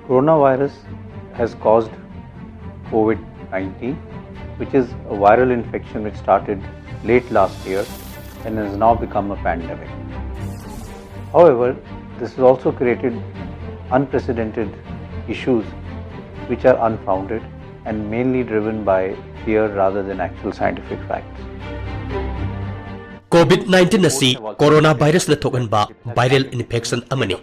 Coronavirus has caused COVID-19, which is a viral infection which started late last year and has now become a pandemic. However, this has also created unprecedented issues which are unfounded and mainly driven by fear rather than actual scientific facts. COVID-19 asi coronavirus na thokanba viral infection amani.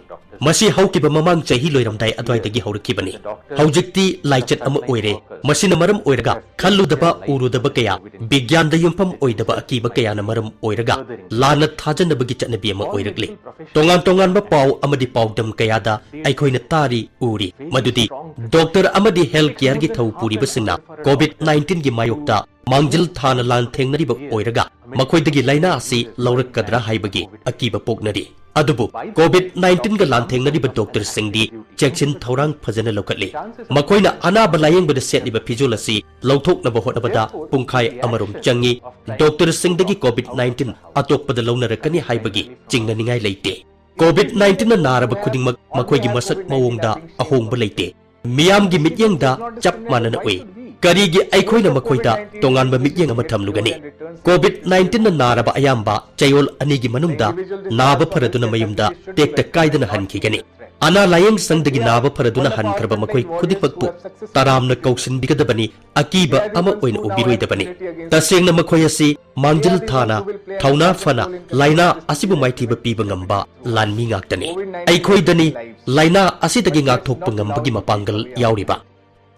Masi haukiba mamang chahi loiramdai adwaidagi haurakibani. Haujikti laichat ama oire. Masi na maram oiraga khalludaba urudaba kaya bigyan da yumpam oidaba akiba kaya na maram oiraga lana thajanabagi chatnabi ama oiragli. Tongan ba paw amadi pawdam kaya da aikhoina tari uri madudi doctor amadi healthcare gi thau puri basina COVID-19 gi mayokta mangjil thana lan thengnariba oiraga makoidagi laina asi laurakadra haibagi akiba poknari. Adubu COVID-19 ga lan thengnariba doctor singdi checksin thorang phajana lokatli. Makoina anaba layeng bada setliba phijol asi lauthoknaba hotnabada pungkhai amarum changi doctor singdagi COVID-19 atokpada launarakani haibagi chingnaningai leite. COVID-19 na naraba khudingmak makoigi masak mawongda ahongba leite. Miyamgi mityengda chap manana oi. Karigi aikhoina makoida tonganba mityeng ama thamlugani. COVID-19 na naraba ayamba chayol anigi manungda naba pharaduna mayumda tekta kaidana hankigani. Ana layeng sangdagi naba pharaduna hankraba makoi khudipakpu taramna kauksin bigadabani akiba ama oina ubiroidabani. Tasengna makoi asi mangjil thana thauna fana laina asibu maithiba piba ngamba lanmi ngaktani. Aikhoidani laina asidagi ngakthokpa ngambagi mapangal yauriba.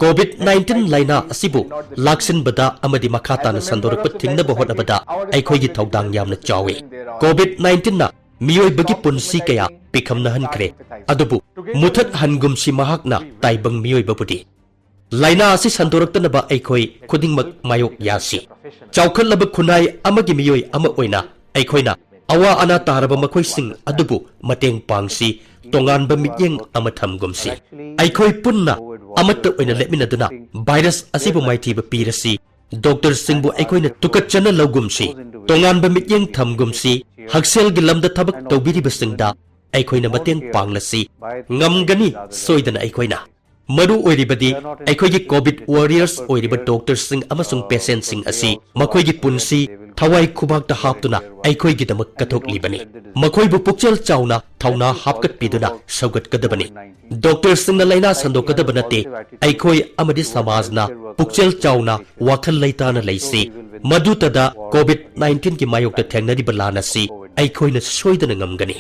COVID-19 laina asibu laksin bada amadi makata na sandorpa tingna bahot abada aikhoigi thaudang yamna chawi. COVID-19 na miyoi bagi punsi kaya pikham na hankre adubu muthat hangum si mahak na taibang miyoi babudi. Laina asi sandorakta na ba aikhoi khudingmak mayok yasi. Chawkhal laba khunai amagi miyoi ama oina aikhoina awa ana taraba makhoi sing adubu mateng pangsi tongan ba mityeng ama thamgumsi. Aikhoi punna amata oina lepminaduna virus asibu maithiba pirasi doctor singbu aikoina tukachana lawgumsi tongan ba mityeng thamgumsi haksel gi lamda thabak tawbiri basingda aikoina mateng panglasi ngamgani soidana aikoina maru oiribadi aikoigi covid warriors oiriba doctor sing amasung patient sing asi makoigi punsi thawai khubak ta haptuna aikoigi damak kathok libani makoibu pukchel chauna thauna hapkat piduna saugat kadabani doctor sing na laina sandok kadabanate aikoi amadi samajna pukchel chauna wakhal laitana laisi madutada covid-19 ki mayokta thengnari balana si aikoina soidana ngamgani.